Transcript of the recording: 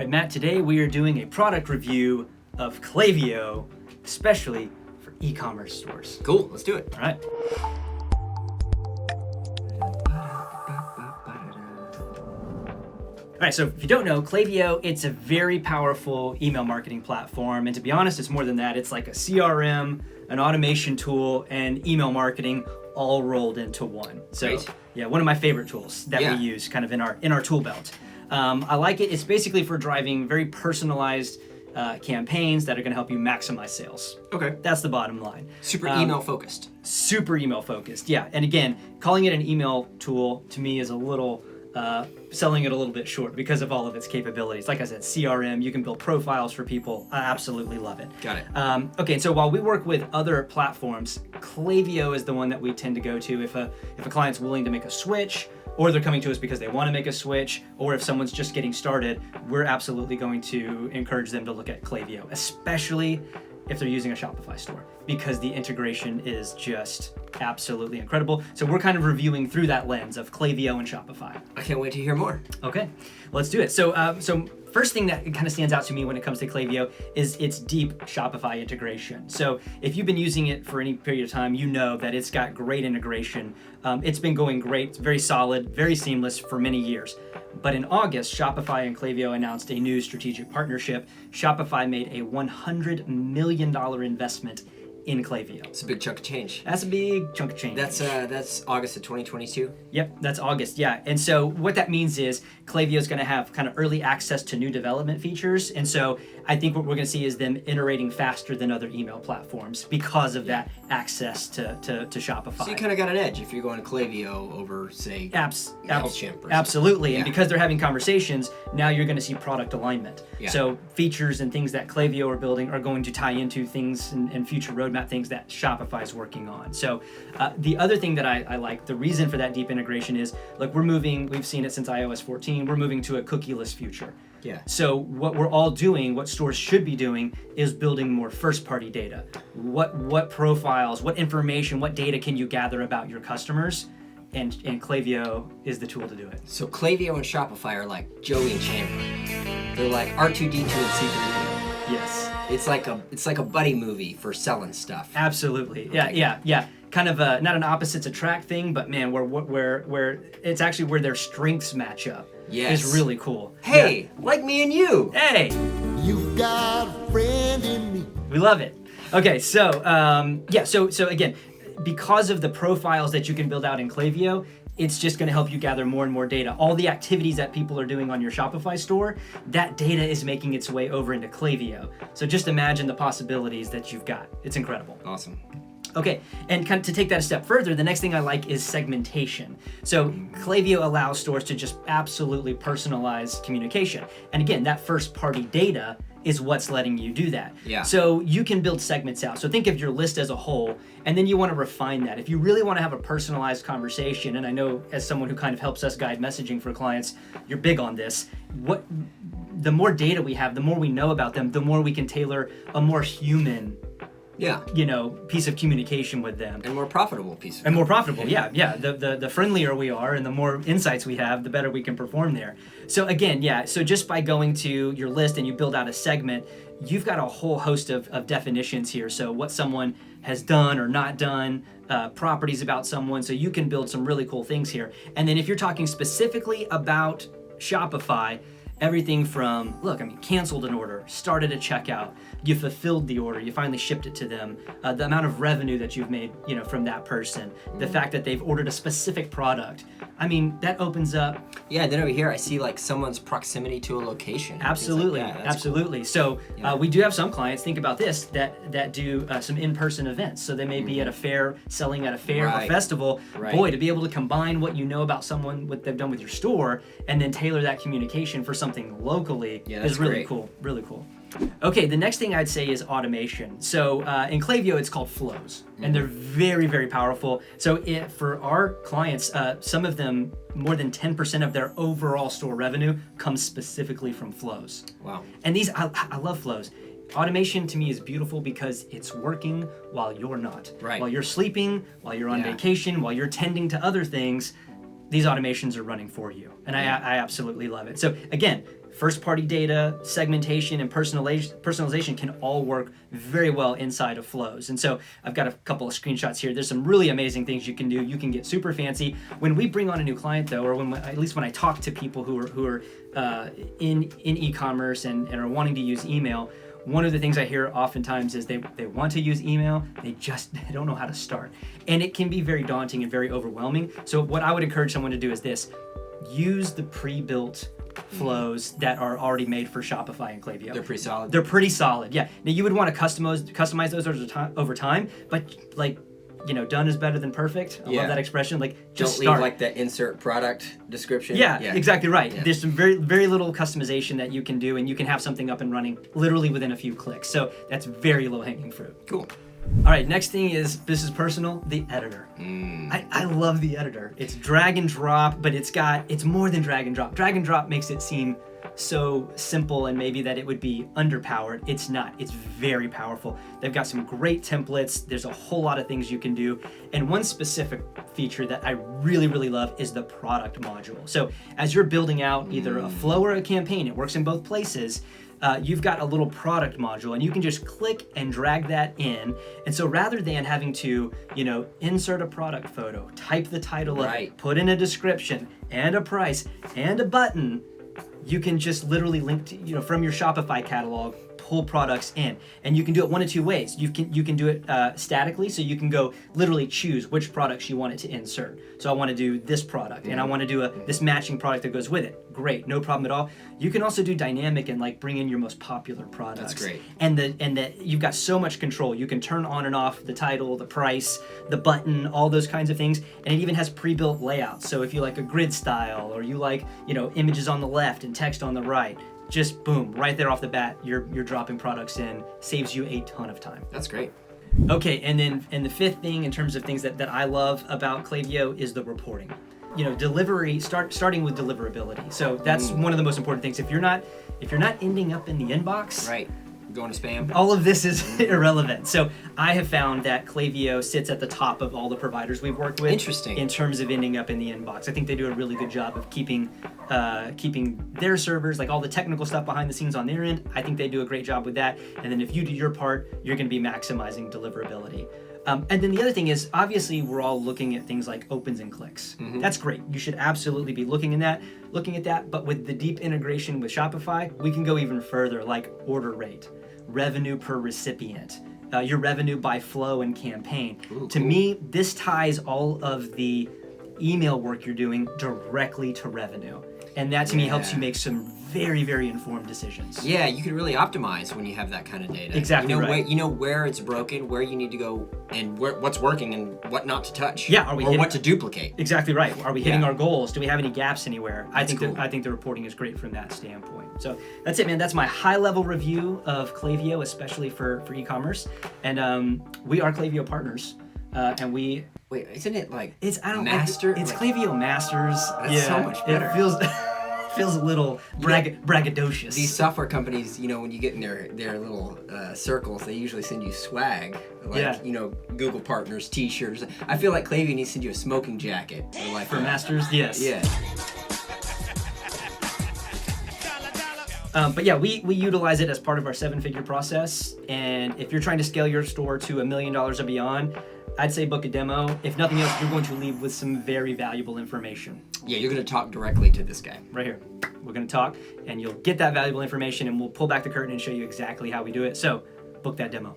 All right, Matt, today we are doing a product review of Klaviyo, especially for e-commerce stores. Cool, let's do it. All right. All right, so if you don't know, Klaviyo, it's a very powerful email marketing platform. And to be honest, it's more than that. It's like a CRM, an automation tool, and email marketing all rolled into one. So Great. Yeah, one of my favorite tools that we use kind of in our tool belt. I like it. It's basically for driving very personalized campaigns that are going to help you maximize sales. Okay. That's the bottom line. Super email focused. Super email focused, yeah. And again, calling it an email tool to me is a little selling it a little bit short because of all of its capabilities. Like I said, CRM, you can build profiles for people. I absolutely love it. Got it. Okay, so while we work with other platforms, Klaviyo is the one that we tend to go to if a client's willing to make a switch, or they're coming to us because they want to make a switch, or if someone's just getting started, we're absolutely going to encourage them to look at Klaviyo, especially if they're using a Shopify store, because the integration is just absolutely incredible. So we're kind of reviewing through that lens of Klaviyo and Shopify. I can't wait to hear more. Okay, let's do it. So first thing that kind of stands out to me when it comes to Klaviyo is its deep Shopify integration. So if you've been using it for any period of time, you know that it's got great integration. It's been going great, very solid, very seamless for many years. But in August, Shopify and Klaviyo announced a new strategic partnership. Shopify made a $100 million investment in Klaviyo. It's a big chunk of change. That's a big chunk of change. That's August of 2022. Yep, that's August, yeah. And so what that means is Klaviyo is going to have kind of early access to new development features. And so I think what we're going to see is them iterating faster than other email platforms because of that access to Shopify. So you kind of got an edge if you're going to Klaviyo over, say, MailChimp. Absolutely. And because they're having conversations, now you're going to see product alignment. Yeah. So features and things that Klaviyo are building are going to tie into things and future roadmap things that Shopify is working on. So the other thing that I like, the reason for that deep integration is, look, we've seen it since iOS 14, we're moving to a cookieless future. Yeah. So what we're all doing, what stores should be doing, is building more first-party data. What profiles, what information, what data can you gather about your customers? And Klaviyo is the tool to do it. So Klaviyo and Shopify are like Joey and Chandler. They're like R2-D2 and C3PO. Yes. It's like a buddy movie for selling stuff. Absolutely. Okay. Yeah. Kind of not an opposites attract thing, but man, where it's actually where their strengths match up. Yes. Is really cool. Hey, like me and you. Hey. You've got a friend in me. We love it. Okay, so so again, because of the profiles that you can build out in Klaviyo, it's just going to help you gather more and more data. All the activities that people are doing on your Shopify store, that data is making its way over into Klaviyo. So just imagine the possibilities that you've got. It's incredible. Awesome. Okay, and kind of to take that a step further, the next thing I like is segmentation. So Klaviyo allows stores to just absolutely personalize communication. And again, that first-party data is what's letting you do that. Yeah. So you can build segments out. So think of your list as a whole, and then you want to refine that. If you really want to have a personalized conversation, and I know as someone who kind of helps us guide messaging for clients, you're big on this. The more data we have, the more we know about them, the more we can tailor a more human piece of communication with them. And more profitable piece of And more profitable, yeah. The friendlier we are and the more insights we have, the better we can perform there. So again, so just by going to your list and you build out a segment, you've got a whole host of definitions here. So what someone has done or not done, properties about someone, so you can build some really cool things here. And then if you're talking specifically about Shopify, everything from, canceled an order, started a checkout, you fulfilled the order, you finally shipped it to them, the amount of revenue that you've made, from that person, the fact that they've ordered a specific product. I mean, that opens up. Yeah, and then over here I see like someone's proximity to a location. Absolutely, like absolutely. Cool. So we do have some clients, think about this, that do some in-person events. So they may be at a fair, selling at a fair or festival. Right. Boy, to be able to combine what you know about someone, what they've done with your store, and then tailor that communication for something locally is really cool, really cool. Okay, the next thing I'd say is automation. So in Klaviyo, it's called flows, and they're very, very powerful. So for our clients, some of them, more than 10% of their overall store revenue comes specifically from flows. Wow. And these, I love flows. Automation to me is beautiful because it's working while you're not. Right. While you're sleeping, while you're on vacation, while you're tending to other things, these automations are running for you. And I absolutely love it. So again, first-party data, segmentation, and personalization can all work very well inside of flows. And so I've got a couple of screenshots here. There's some really amazing things you can do. You can get super fancy. When we bring on a new client, though, or at least when I talk to people who are in e-commerce and are wanting to use email, one of the things I hear oftentimes is they want to use email, they don't know how to start. And it can be very daunting and very overwhelming. So what I would encourage someone to do is this: use the pre-built flows that are already made for Shopify and Klaviyo. They're pretty solid. They're pretty solid, yeah. Now you would want to customize those over time, but like, done is better than perfect. I love that expression. Like, just don't start. leave like the insert product description. Yeah, exactly right. Yeah. There's some very, very little customization that you can do, and you can have something up and running literally within a few clicks. So that's very low-hanging fruit. Cool. All right, next thing is, this is personal, the editor. I love the editor. It's drag and drop, but it's more than drag and drop. Drag and drop makes it seem so simple and maybe that it would be underpowered. It's not. It's very powerful. They've got some great templates. There's a whole lot of things you can do. And one specific feature that I really, really love is the product module. So as you're building out either a flow or a campaign, it works in both places. You've got a little product module, and you can just click and drag that in. And so rather than having to, insert a product photo, type the title of it, put in a description and a price and a button, you can just literally link to, from your Shopify catalog, pull products in. And you can do it one of two ways. You can do it statically, so you can go literally choose which products you want it to insert. So I want to do this product, and I want to do this matching product that goes with it. Great, no problem at all. You can also do dynamic and like bring in your most popular products. That's great. And you've got so much control. You can turn on and off the title, the price, the button, all those kinds of things. And it even has pre-built layouts. So if you like a grid style, or you like, images on the left and text on the right, just boom, right there off the bat, you're dropping products in, saves you a ton of time. That's great. Okay, and the fifth thing in terms of things that I love about Klaviyo is the reporting. Delivery, starting with deliverability. So that's one of the most important things. If you're not ending up in the inbox, Right. Going to spam. all of this is irrelevant. So I have found that Klaviyo sits at the top of all the providers we've worked with. Interesting. In terms of ending up in the inbox. I think they do a really good job of keeping their servers, like all the technical stuff behind the scenes on their end. I think they do a great job with that. And then if you do your part, you're going to be maximizing deliverability. And then the other thing is, obviously, we're all looking at things like opens and clicks. That's great. You should absolutely be looking at that. But with the deep integration with Shopify, we can go even further, like order rate, revenue per recipient, your revenue by flow and campaign. To me, this ties all of the email work you're doing directly to revenue. And that to me helps you make some very, very informed decisions. Yeah, you can really optimize when you have that kind of data. Exactly right. You know where it's broken, where you need to go, and what's working and what not to touch. Yeah, or what to duplicate. Exactly right. Are we hitting our goals? Do we have any gaps anywhere? I think cool. I think the reporting is great from that standpoint. So that's it, man. That's my high-level review of Klaviyo, especially for e-commerce. And we are Klaviyo partners, and we. Wait, isn't it like Master? It's Klaviyo Masters. That's so much better. It feels a little braggadocious. These software companies, when you get in their little circles, they usually send you swag, like Google Partners T-shirts. I feel like Klaviyo needs to send you a smoking jacket for Masters. Yes. Yeah. But yeah, we utilize it as part of our 7-figure process. And if you're trying to scale your store to $1 million or beyond, I'd say book a demo. If nothing else, you're going to leave with some very valuable information. Yeah, you're going to talk directly to this guy. Right here. We're going to talk, and you'll get that valuable information, and we'll pull back the curtain and show you exactly how we do it. So, book that demo.